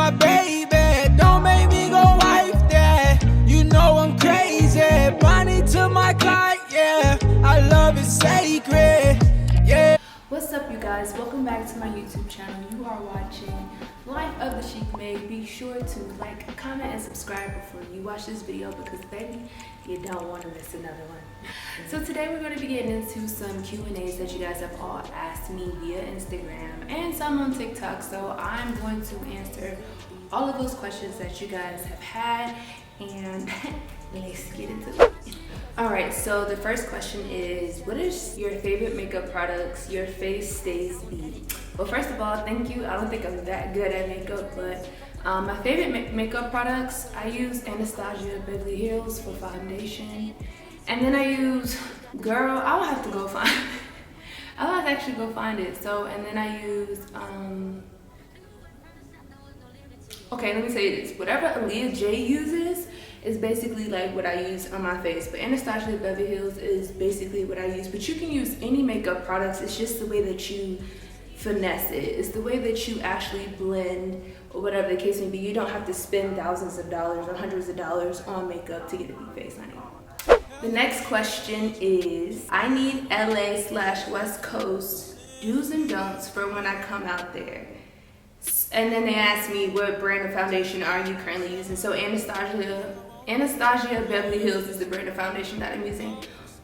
my baby. Don't make me go wife that. You know I'm crazy. Money to my client, yeah. I love it sacred, yeah. What's up, you guys? Welcome back to my YouTube channel. You are watching Life of the Chic May. Be sure to like, comment, and subscribe before you watch this video because, baby, you don't want to miss another one. So today we're going to be getting into some Q&As that you guys have all asked me via Instagram and some on TikTok. So I'm going to answer all of those questions that you guys have had, and let's get into it. Alright, so the first question is, what is your favorite makeup products your face stays beat? Well, first of all, thank you. I don't think I'm that good at makeup, but my favorite makeup products, I use Anastasia Beverly Hills for foundation. And then I use, girl, I'll have to go find it. I'll have to actually go find it. So, and then I use, okay, let me say this. Whatever Aaliyah J uses is basically like what I use on my face. But Anastasia Beverly Hills is basically what I use. But you can use any makeup products. It's just the way that you finesse it. It's the way that you actually blend, or whatever the case may be. You don't have to spend thousands of dollars or hundreds of dollars on makeup to get a beat face, honey. The next question is, I need LA/West Coast do's and don'ts for when I come out there. And then they asked me, what brand of foundation are you currently using? So Anastasia Beverly Hills is the brand of foundation that I'm using.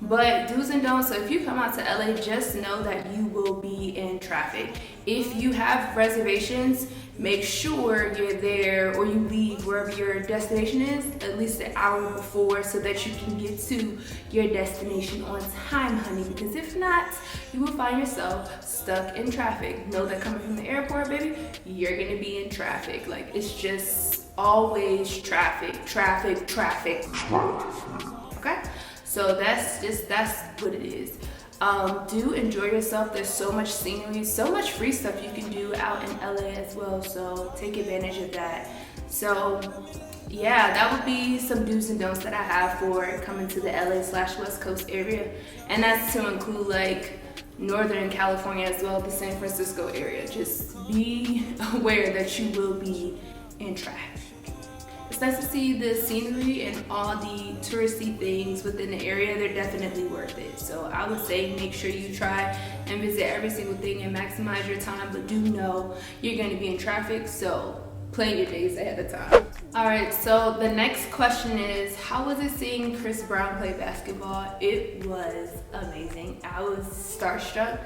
But do's and don'ts, so if you come out to LA, just know that you will be in traffic. If you have reservations, make sure you're there, or you leave wherever your destination is at least an hour before so that you can get to your destination on time, honey. Because if not, you will find yourself stuck in traffic. Know that coming from the airport, baby, you're gonna be in traffic. Like, it's just always traffic. Okay? So that's what it is. Do enjoy yourself. There's so much scenery, so much free stuff you can do out in LA as well. So take advantage of that. So yeah, that would be some do's and don'ts that I have for coming to the LA/West Coast area. And that's to include like Northern California as well, the San Francisco area. Just be aware that you will be in traffic. It's nice to see the scenery and all the touristy things within the area. They're definitely worth it. So I would say make sure you try and visit every single thing and maximize your time, but do know you're going to be in traffic, so plan your days ahead of time. Alright, so the next question is, how was it seeing Chris Brown play basketball? It was amazing. I was starstruck.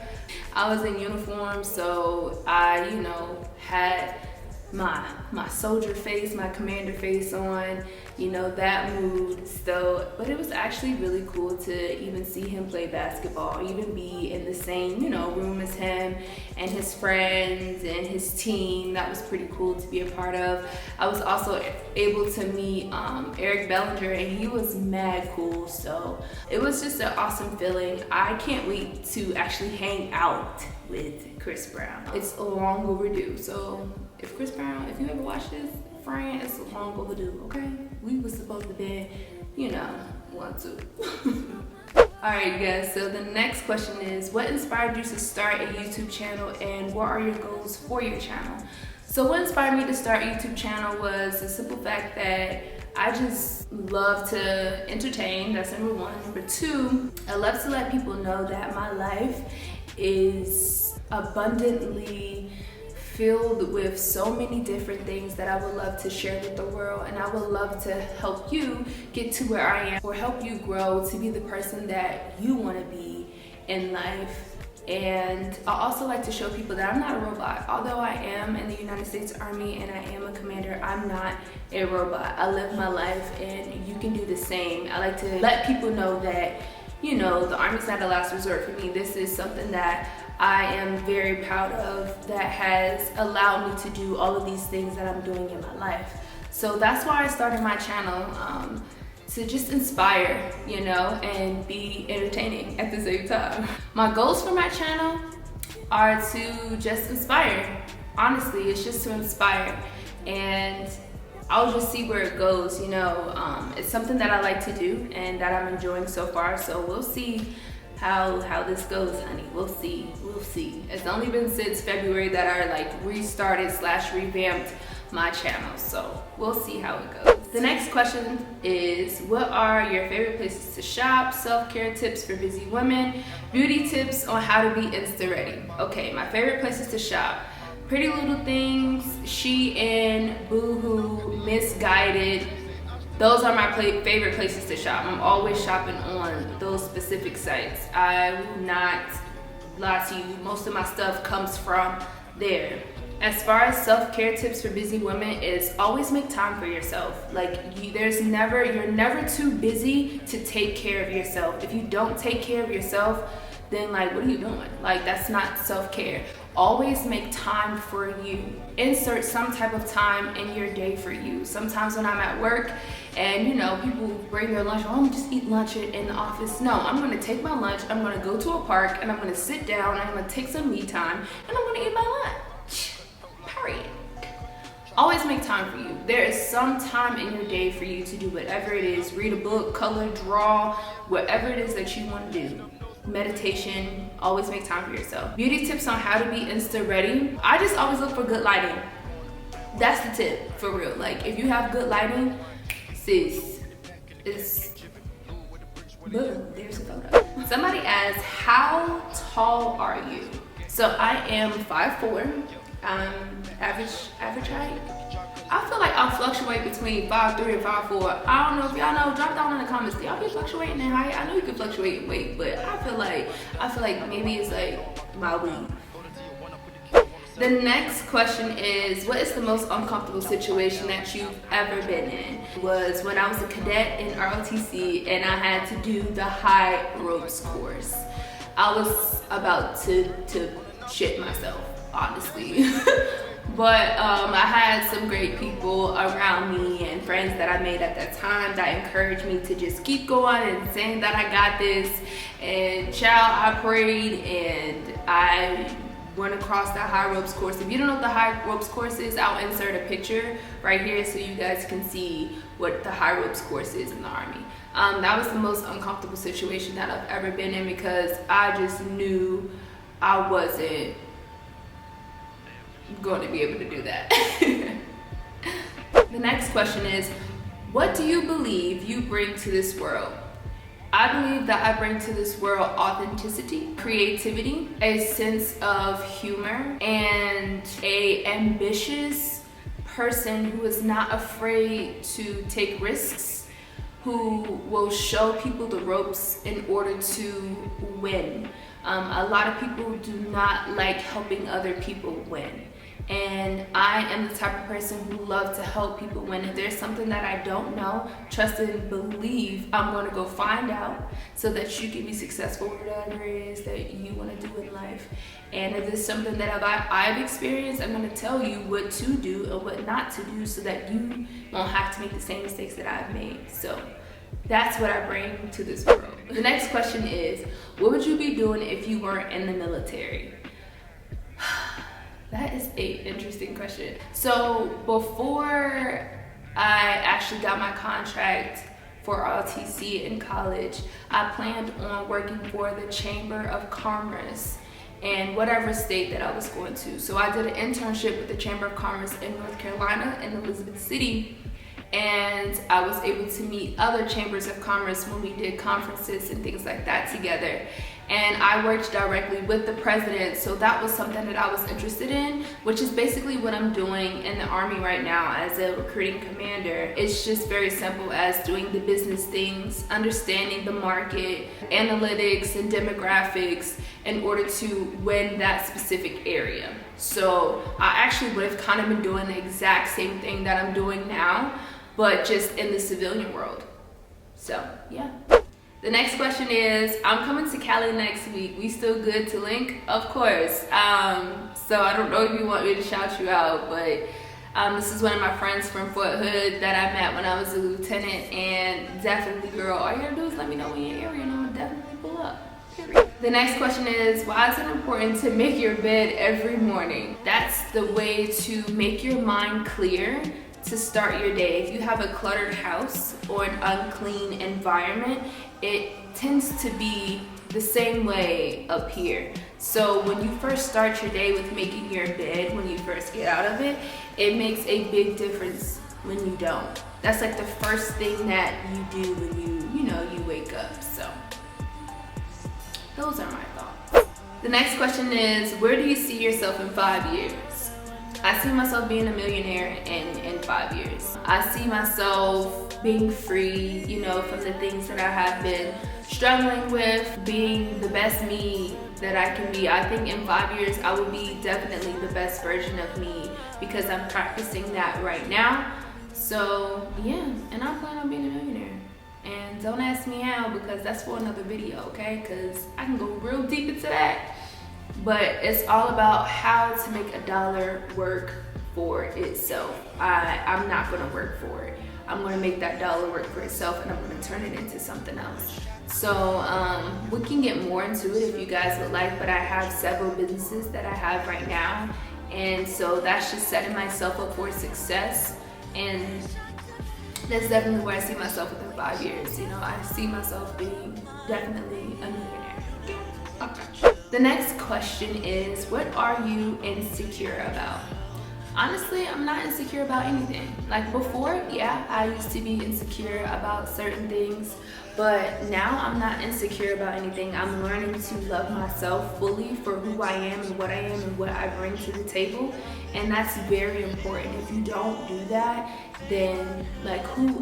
I was in uniform, so I, had my soldier face, my commander face on, that mood still. But it was actually really cool to even see him play basketball, even be in the same, room as him and his friends and his team. That was pretty cool to be a part of. I was also able to meet Eric Bellinger, and he was mad cool. So it was just an awesome feeling. I can't wait to actually hang out with Chris Brown. It's long overdue. So if Chris Brown, if you ever watch this, friend, it's long overdue, okay? We were supposed to be, want to. Alright guys, so the next question is, what inspired you to start a YouTube channel, and what are your goals for your channel? So what inspired me to start a YouTube channel was the simple fact that I just love to entertain. That's number one. Number two, I love to let people know that my life is abundantly filled with so many different things that I would love to share with the world, and I would love to help you get to where I am, or help you grow to be the person that you want to be in life. And I also like to show people that I'm not a robot. Although I am in the United States Army and I am a commander, I'm not a robot. I live my life, and you can do the same. I like to let people know that, the Army's not a last resort for me. This is something that I am very proud of, that has allowed me to do all of these things that I'm doing in my life. So that's why I started my channel, to just inspire, and be entertaining at the same time. My goals for my channel are to just inspire. Honestly, it's just to inspire, and I'll just see where it goes. It's something that I like to do and that I'm enjoying so far. So we'll see how this goes, honey. We'll see. It's only been since February that I restarted / revamped my channel, so we'll see how it goes. The next question is, what are your favorite places to shop, self-care tips for busy women, beauty tips on how to be Insta ready? Okay, my favorite places to shop: Pretty Little Things, Shein, Boohoo, Misguided. Those are my favorite places to shop. I'm always shopping on those specific sites. I will not lie to you, most of my stuff comes from there. As far as self-care tips for busy women is always make time for yourself. Like you're never too busy to take care of yourself. If you don't take care of yourself, then like, what are you doing? Like, that's not self-care. Always make time for you. Insert some type of time in your day for you. Sometimes when I'm at work and you know, people bring their lunch, oh, I'm gonna just eat lunch in the office. No, I'm gonna take my lunch, I'm gonna go to a park and I'm gonna sit down and I'm gonna take some me time and I'm gonna eat my lunch. Period. Always make time for you. There is some time in your day for you to do whatever it is. Read a book, color, draw, whatever it is that you want to do. Meditation. Always make time for yourself. Beauty tips on how to be Insta ready. I just always look for good lighting. That's the tip, for real. Like if you have good lighting, sis, it's boom, there's a photo. Somebody asked, how tall are you? So I am 5'4". Average height. I feel like I'll fluctuate between 5'3" and 5'4". I don't know if y'all know. Drop down in the comments. Do y'all be fluctuating in height? I know you can fluctuate in weight, but I feel like maybe it's like my weed. The next question is, what is the most uncomfortable situation that you've ever been in? It was when I was a cadet in ROTC and I had to do the high ropes course. I was about to shit myself, honestly. But I had some great people around me and friends that I made at that time that encouraged me to just keep going and saying that I got this. And child, I prayed and I went across that high ropes course. If you don't know what the high ropes course is, I'll insert a picture right here so you guys can see what the high ropes course is in the Army. That was the most uncomfortable situation that I've ever been in because I just knew I wasn't going to be able to do that. The next question is, what do you believe you bring to this world? I believe that I bring to this world authenticity, creativity, a sense of humor, and an ambitious person who is not afraid to take risks, who will show people the ropes in order to win. A lot of people do not like helping other people win. And I am the type of person who loves to help people win. If there's something that I don't know, trust and believe I'm going to go find out so that you can be successful with whatever it is that you want to do in life. And if there's something that I've experienced, I'm going to tell you what to do and what not to do so that you won't have to make the same mistakes that I've made. So that's what I bring to this world. The next question is, what would you be doing if you weren't in the military? That is an interesting question. So before I actually got my contract for ROTC in college, I planned on working for the Chamber of Commerce in whatever state that I was going to. So I did an internship with the Chamber of Commerce in North Carolina in Elizabeth City. And I was able to meet other chambers of commerce when we did conferences and things like that together. And I worked directly with the president, so that was something that I was interested in, which is basically what I'm doing in the Army right now as a recruiting commander. It's just very simple as doing the business things, understanding the market, analytics and demographics in order to win that specific area. So I actually would have kind of been doing the exact same thing that I'm doing now, but just in the civilian world. So yeah. The next question is, I'm coming to Cali next week. We still good to link? Of course. So I don't know if you want me to shout you out, but this is one of my friends from Fort Hood that I met when I was a lieutenant, and definitely, girl, all you gotta do is let me know when you're in your area and I'm gonna definitely pull up. Period. The next question is, why is it important to make your bed every morning? That's the way to make your mind clear to start your day. If you have a cluttered house or an unclean environment, it tends to be the same way up here. So when you first start your day with making your bed, when you first get out of it, it makes a big difference when you don't. That's like the first thing that you do when you wake up. So those are my thoughts. The next question is, where do you see yourself in 5 years? I see myself being a millionaire in 5 years. I see myself being free, from the things that I have been struggling with, being the best me that I can be. I think in 5 years, I will be definitely the best version of me because I'm practicing that right now. So yeah, and I plan on being a millionaire. And don't ask me how, because that's for another video, okay? Because I can go real deep into that. But it's all about how to make a dollar work for itself. I'm not gonna work for it. I'm gonna make that dollar work for itself, and I'm gonna turn it into something else. So we can get more into it if you guys would like, but I have several businesses that I have right now. And so that's just setting myself up for success. And that's definitely where I see myself within 5 years. I see myself being definitely a millionaire. Okay. The next question is, what are you insecure about? Honestly, I'm not insecure about anything. Like before, yeah, I used to be insecure about certain things, but now I'm not insecure about anything. I'm learning to love myself fully for who I am and what I am and what I bring to the table. And that's very important. If you don't do that, then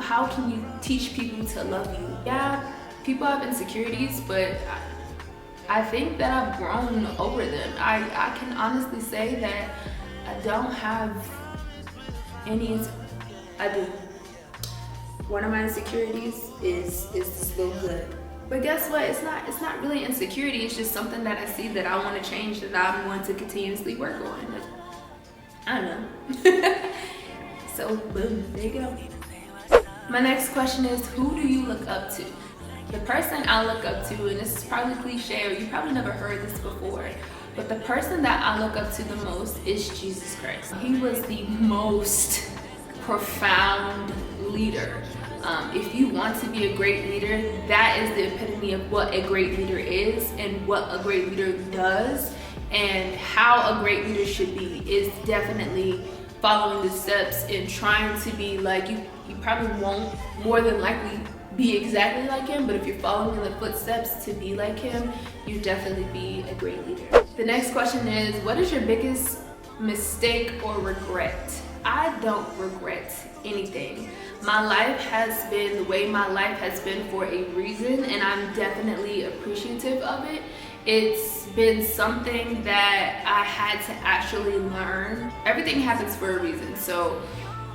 how can you teach people to love you? Yeah, people have insecurities, but I think that I've grown over them. I can honestly say that I don't have any. I do. One of my insecurities is this little good. But guess what? It's not really insecurity. It's just something that I see that I want to change, that I'm going to continuously work on. I don't know. So boom, there you go. My next question is, who do you look up to? The person I look up to, and this is probably cliche, or you probably never heard this before, but the person that I look up to the most is Jesus Christ. He was the most profound leader. If you want to be a great leader, that is the epitome of what a great leader is and what a great leader does, and how a great leader should be is definitely following the steps and trying to be like you. You probably won't more than likely be exactly like him, but if you're following in the footsteps to be like him, you definitely be a great leader. The next question is, what is your biggest mistake or regret? I don't regret anything. My life has been the way my life has been for a reason, and I'm definitely appreciative of it. It's been something that I had to actually learn. Everything happens for a reason. So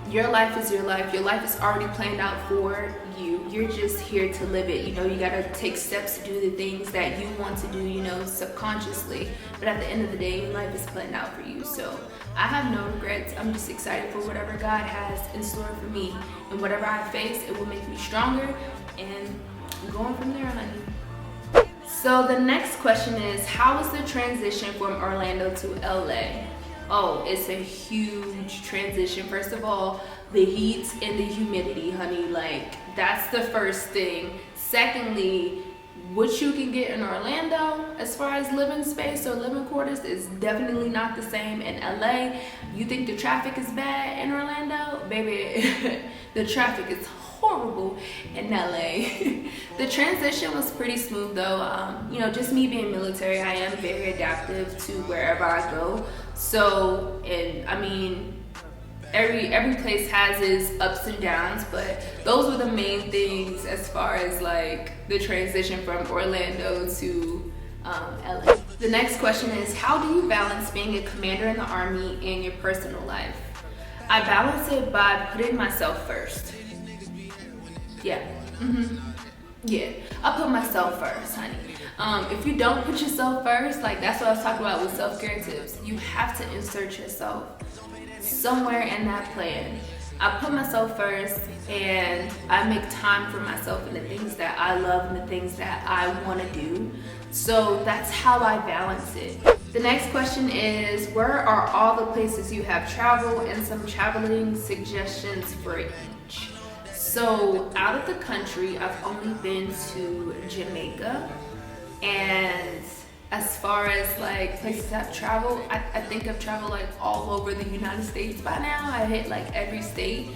your life is your life. Your life is already planned out for you. You're just here to live it. You gotta take steps to do the things that you want to do, subconsciously. But at the end of the day, your life is planned out for you. So I have no regrets. I'm just excited for whatever God has in store for me. And whatever I face, it will make me stronger. And I'm going from there, honey. So the next question is, how was the transition from Orlando to LA? Oh, it's a huge transition. First of all, the heat and the humidity, honey, that's the first thing. Secondly, what you can get in Orlando as far as living space or living quarters is definitely not the same in LA. You think the traffic is bad in Orlando? Baby, the traffic is horrible in LA. The transition was pretty smooth though. Just me being military, I am very adaptive to wherever I go. So, and I mean, every place has its ups and downs, but those were the main things as far as the transition from Orlando to LA. The next question is, how do you balance being a commander in the Army and your personal life? I balance it by putting myself first. Yeah. Yeah, I put myself first, honey. If you don't put yourself first, that's what I was talking about with self-care tips. You have to insert yourself somewhere in that plan. I put myself first, and I make time for myself and the things that I love and the things that I want to do. So that's how I balance it. The next question is, where are all the places you have traveled and some traveling suggestions for each? So out of the country, I've only been to Jamaica, and As far as like places I've traveled, I think I've traveled like all over the United States by now. I hit like every state.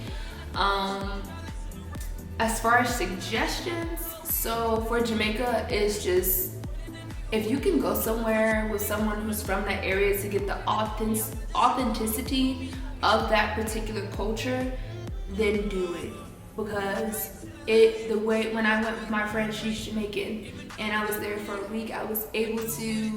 As far as suggestions, so for Jamaica, it's just, if you can go somewhere with someone who's from that area to get the authenticity of that particular culture, then do it. Because the way, when I went with my friend, she's Jamaican, and I was there for a week, I was able to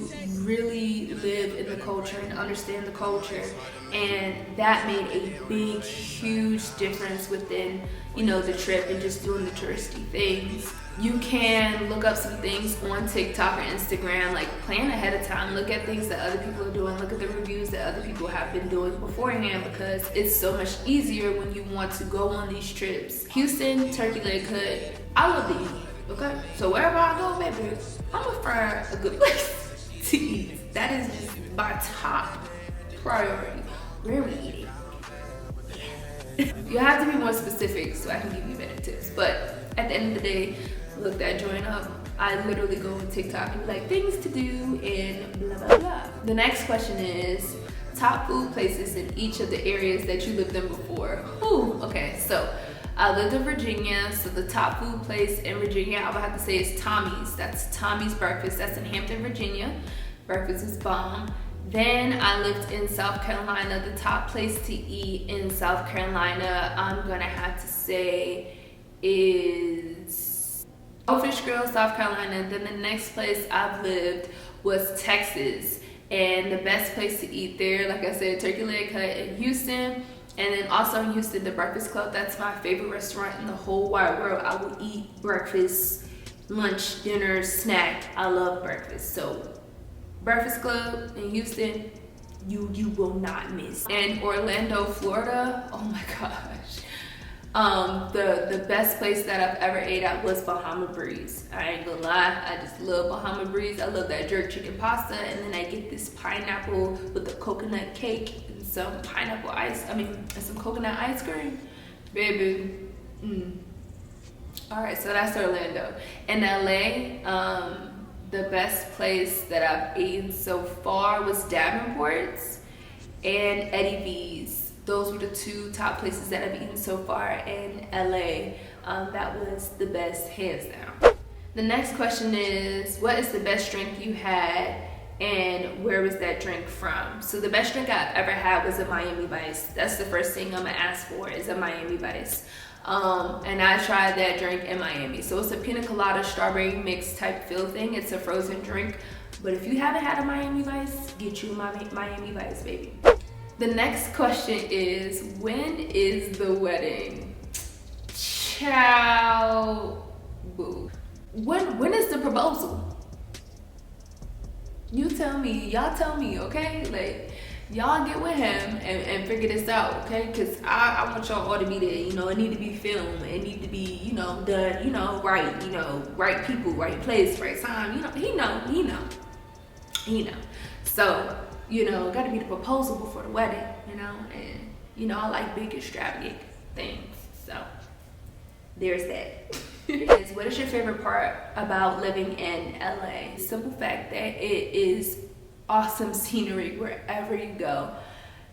really live in the culture and understand the culture, and that made a big, huge difference within, you know, the trip and just doing the touristy things. You can look up some things on TikTok or Instagram, like plan ahead of time, look at things that other people are doing, look at the reviews that other people have been doing beforehand, because it's so much easier when you want to go on these trips. Houston, turkey leg hood, I love to eat, okay? So wherever I go, baby, I'm gonna find a good place to eat. That is just my top priority. Where are we eating? You have to be more specific so I can give you better tips, but at the end of the day, look that joint up. I literally go on TikTok and be like, things to do and blah, blah, blah. The next question is top food places in each of the areas that you lived in before. Ooh, okay, so I lived in Virginia, so the top food place in Virginia, I would have to say is Tommy's. That's Tommy's Breakfast. That's in Hampton, Virginia. Breakfast is bomb. Then I lived in South Carolina. The top place to eat in South Carolina, I'm gonna have to say, is Fish Grill, South Carolina. Then the next place I've lived was Texas, and the best place to eat there, like I said, Turkey Leg Hut in Houston. And then also in Houston, the Breakfast Club. That's my favorite restaurant in the whole wide world. I will eat breakfast, lunch, dinner, snack. I love breakfast. So Breakfast Club in Houston, you will not miss. And Orlando, Florida, oh my gosh. The best place that I've ever ate at was Bahama Breeze. I ain't gonna lie, I just love Bahama Breeze. I love that jerk chicken pasta, and then I get this pineapple with the coconut cake and some pineapple ice, and some coconut ice cream. Baby, All right, so that's Orlando. In LA, the best place that I've eaten so far was Davenport's and Eddie V's. Those were the two top places that I've eaten so far in LA. That was the best, hands down. The next question is, what is the best drink you had and where was that drink from? So the best drink I've ever had was a Miami Vice. That's the first thing I'm gonna ask for, is a Miami Vice. And I tried that drink in Miami. So it's a pina colada strawberry mix type feel thing. It's a frozen drink. But if you haven't had a Miami Vice, get you a Miami Vice, baby. The next question is, when is the wedding? Ciao. Boo. When is the proposal? You tell me, y'all tell me, okay? Like, y'all get with him and figure this out, okay? Because I want y'all all to be there, you know. It need to be filmed, it need to be, you know, done, you know, right, you know, right people, right place, right time, you know, he know. So, you know, gotta be the proposal before the wedding, you know, and, you know, I like big extravagant things, so there's that. What is your favorite part about living in LA? Simple fact that it is awesome scenery wherever you go.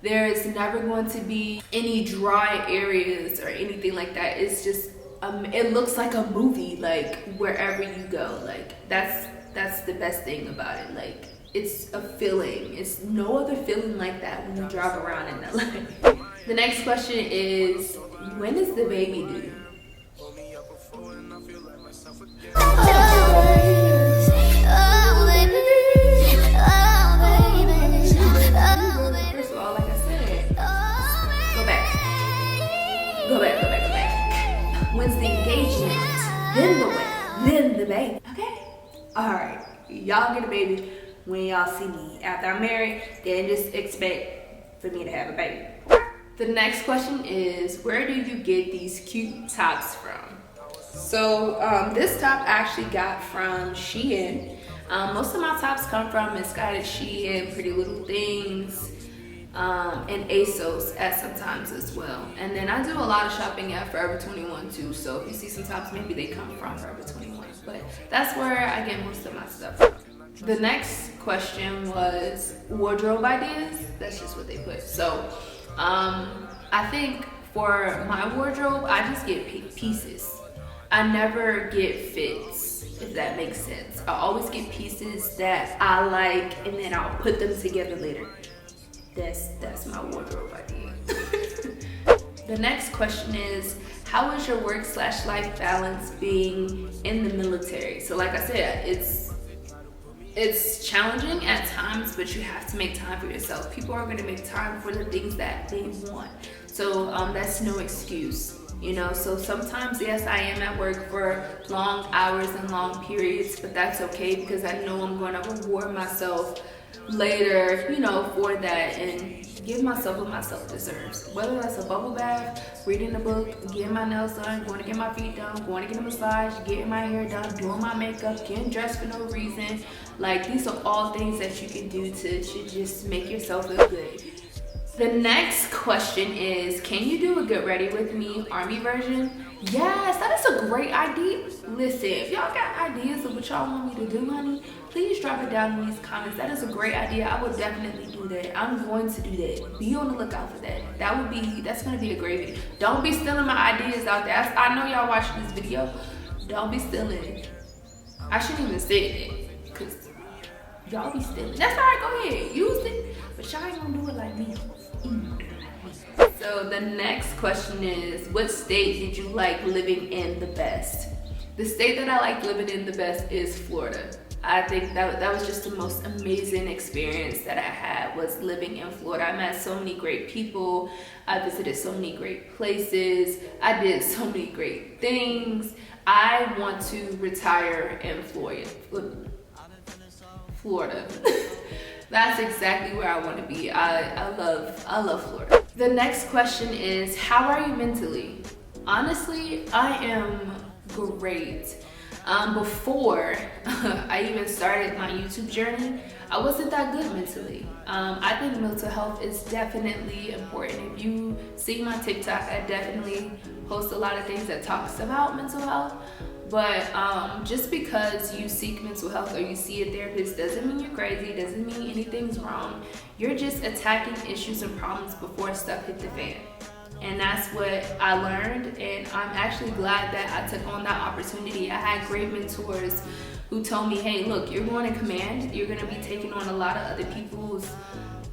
There is never going to be any dry areas or anything like that. It's just, it looks like a movie, like wherever you go. Like that's the best thing about it. Like, it's a feeling. It's no other feeling like that when you drive around in LA. The next question is, when is the baby due? First of all, like I said, go back. When's the engagement? Then the wedding, then the baby. Okay? Alright, y'all get a baby when y'all see me. After I'm married, then just expect for me to have a baby. The next question is, where do you get these cute tops from? So this top I actually got from Shein. Most of my tops come from Misguided Shein, Pretty Little Things, and ASOS at sometimes as well. And then I do a lot of shopping at Forever 21 too. So if you see some tops, maybe they come from Forever 21. But that's where I get most of my stuff from. The next question was wardrobe ideas. That's just what they put. So I think for my wardrobe, I just get pieces. I never get fits, if that makes sense. I always get pieces that I like, and then I'll put them together later. That's my wardrobe idea. The next question is, how is your work/life balance being in the military? So like I said, it's challenging at times, but you have to make time for yourself. People are gonna make time for the things that they want. So that's no excuse, you know? So sometimes, yes, I am at work for long hours and long periods, but that's okay because I know I'm gonna reward myself later, you know, for that, and give myself what myself deserves. Whether that's a bubble bath, reading a book, getting my nails done, going to get my feet done, going to get a massage, getting my hair done, doing my makeup, getting dressed for no reason. Like, these are all things that you can do to just make yourself feel good. The next question is, can you do a get ready with me army version? Yes, that is a great idea. Listen, if y'all got ideas of what y'all want me to do, honey, please drop it down in these comments. That is a great idea. I would definitely do that. I'm going to do that. Be on the lookout for that. That's gonna be a great video. Don't be stealing my ideas out there. I know y'all watching this video. Don't be stealing. I shouldn't even say that, because y'all be stealing. That's all right, go ahead, use it. But y'all ain't gonna do it like me. So the next question is, what state did you like living in the best? The state that I like living in the best is Florida. I think that was just the most amazing experience that I had, was living in Florida. I met so many great people. I visited so many great places. I did so many great things. I want to retire in Florida. That's exactly where I want to be. I love Florida. The next question is, how are you mentally? Honestly, I am great. Before I even started my YouTube journey, I wasn't that good mentally. I think mental health is definitely important. If you see my TikTok, I definitely post a lot of things that talks about mental health. But just because you seek mental health or you see a therapist doesn't mean you're crazy, doesn't mean anything's wrong. You're just attacking issues and problems before stuff hit the fan. And that's what I learned, and I'm actually glad that I took on that opportunity. I had great mentors who told me, hey, look, you're going to command, you're gonna be taking on a lot of other people's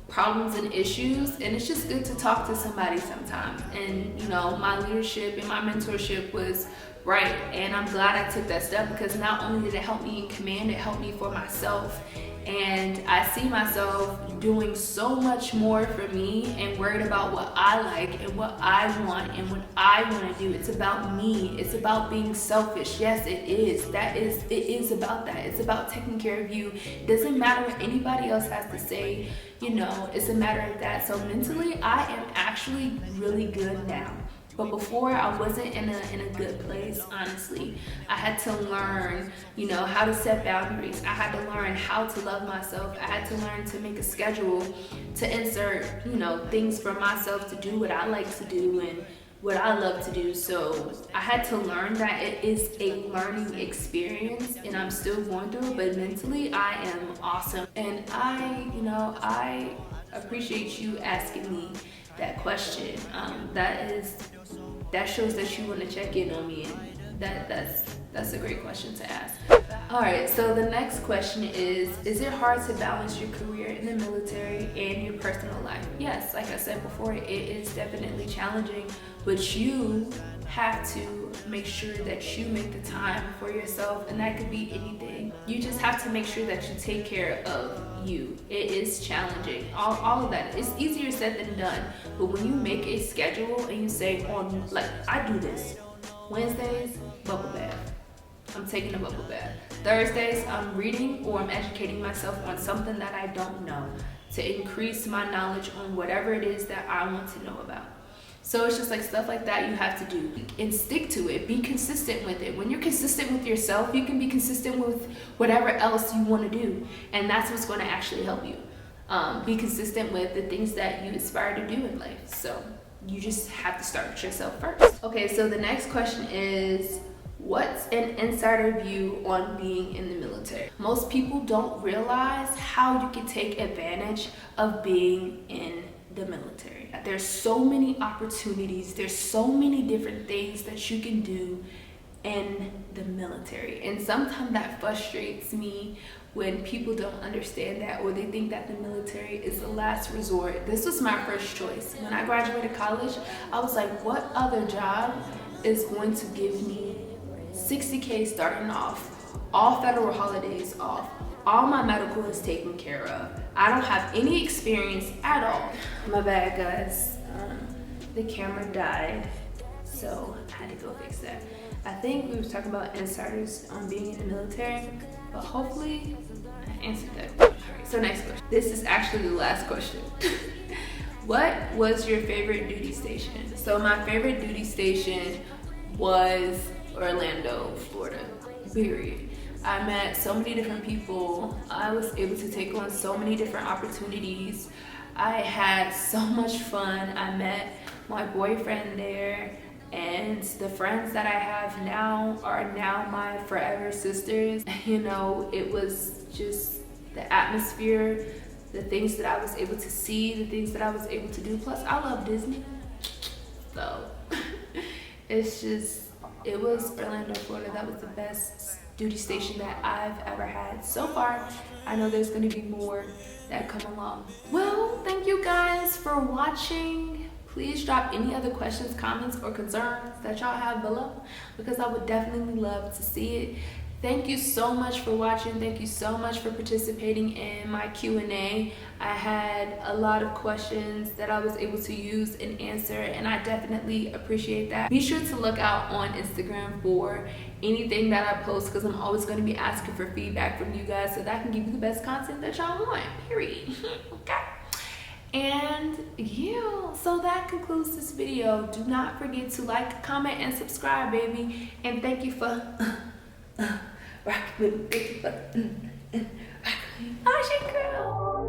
problems and issues, and it's just good to talk to somebody sometimes. And you know, my leadership and my mentorship was right, and I'm glad I took that step, because not only did it help me in command, it helped me for myself. And I see myself doing so much more for me and worried about what I like and what I want and what I want to do. It's about me. It's about being selfish. Yes, it is. It is about that. It's about taking care of you. It doesn't matter what anybody else has to say. You know, it's a matter of that. So mentally, I am actually really good now. But before, I wasn't in a good place, honestly. I had to learn, you know, how to set boundaries. I had to learn how to love myself. I had to learn to make a schedule, to insert, you know, things for myself to do what I like to do and what I love to do. So I had to learn that it is a learning experience, and I'm still going through it, but mentally I am awesome. And I appreciate you asking me that question. That shows that you want to check in on me, and that's a great question to ask. All right, so the next question is it hard to balance your career in the military and your personal life? Yes, like I said before, it is definitely challenging, but you have to make sure that you make the time for yourself, and that could be anything. You just have to make sure that you take care of you. It is challenging, all of that. It's easier said than done, but when you make a schedule and you say, like I do this, Wednesdays, bubble bath, I'm taking a bubble bath. Thursdays, I'm reading or I'm educating myself on something that I don't know to increase my knowledge on whatever it is that I want to know about. So it's just like stuff like that you have to do, and stick to it. Be consistent with it. When you're consistent with yourself, you can be consistent with whatever else you want to do, and that's what's going to actually help you. Be consistent with the things that you aspire to do in life. So you just have to start with yourself first. Okay, so the next question is, What's an insider view on being in the military? Most people don't realize how you can take advantage of being in the military. There's so many opportunities, there's so many different things that you can do in the military, and sometimes that frustrates me when people don't understand that, or they think that the military is the last resort. This was my first choice. When I graduated college, I was like, what other job is going to give me $60K starting off, all federal holidays off, all my medical is taken care of, I don't have any experience at all. My bad, guys. The camera died, so I had to go fix that. I think we were talking about insiders on being in the military, but hopefully I answered that. All right, so next question. This is actually the last question. What was your favorite duty station? So my favorite duty station was Orlando, Florida, period. I met so many different people. I was able to take on so many different opportunities. I had so much fun. I met my boyfriend there, and the friends that I have now are now my forever sisters. You know, it was just the atmosphere, the things that I was able to see, the things that I was able to do. Plus, I love Disney. So, it's just, it was Orlando, Florida. That was the best duty station that I've ever had so far. I know there's gonna be more that come along. Well, thank you guys for watching. Please drop any other questions, comments, or concerns that y'all have below, because I would definitely love to see it. Thank you so much for watching. Thank you so much for participating in my Q&A. I had a lot of questions that I was able to use and answer, and I definitely appreciate that. Be sure to look out on Instagram for anything that I post, because I'm always going to be asking for feedback from you guys so that I can give you the best content that y'all want, period. Okay? And yeah, so that concludes this video. Do not forget to like, comment, and subscribe, baby. And thank you for rock with me. Thank you for rock with me. Oh, shit, girl.